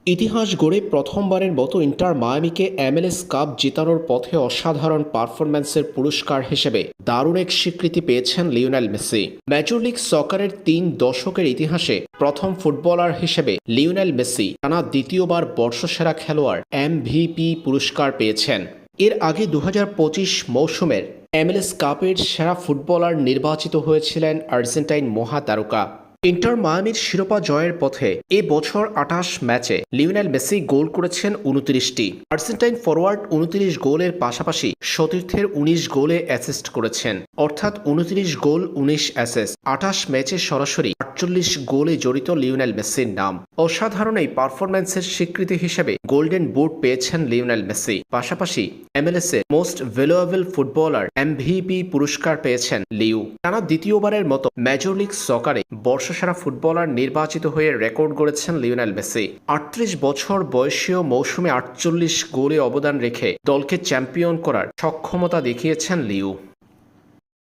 ইতিহাস গড়ে প্রথমবারের মতো ইন্টার মায়ামিকে MLS কাপ জেতানোর পথে অসাধারণ পারফরম্যান্সের পুরস্কার হিসেবে দারুণ এক স্বীকৃতি পেয়েছেন লিওনেল মেসি। মেজর লিগ সকারের ৩ দশকের ইতিহাসে প্রথম ফুটবলার হিসেবে লিওনেল মেসি টানা দ্বিতীয়বার বর্ষসেরা খেলোয়াড় MVP পুরস্কার পেয়েছেন। এর আগে ২০২৫ মৌসুমের MLS কাপের সেরা ফুটবলার নির্বাচিত হয়েছিলেন আর্জেন্টাইন মহাতারকা। ইন্টার মায়ামির শিরোপা জয়ের পথে এ বছর ২৮ ম্যাচে লিওনেল মেসি গোল করেছেন ২৯টি। আর্জেন্টাইন ফরওয়ার্ড ২৯ গোলের পাশাপাশি সতীর্থের ১৯ গোলে অ্যাসিস্ট করেছেন, অর্থাৎ ২৯ গোল ১৯ অ্যাসিস্ট। ২৮ ম্যাচে সরাসরি ৪৮ গোলে জড়িত লিওনেল মেসির নাম। অসাধারণ এই পারফরম্যান্সের স্বীকৃতি হিসেবে গোল্ডেন বুট পেয়েছেন লিওনেল মেসি। পাশাপাশি MLS এর মোস্ট ভ্যালুয়েবল ফুটবলার MVP পুরস্কার পেয়েছেন লিও। টানা দ্বিতীয়বারের মতো মেজর লিগ সকারে বর্ষসেরা ফুটবলার নির্বাচিত হয়ে রেকর্ড গড়েছেন লিওনেল মেসি। ৩৮ বছর বয়সীয় মৌসুমে ৪৮ গোলে অবদান রেখে দলকে চ্যাম্পিয়ন করার সক্ষমতা দেখিয়েছেন লিও।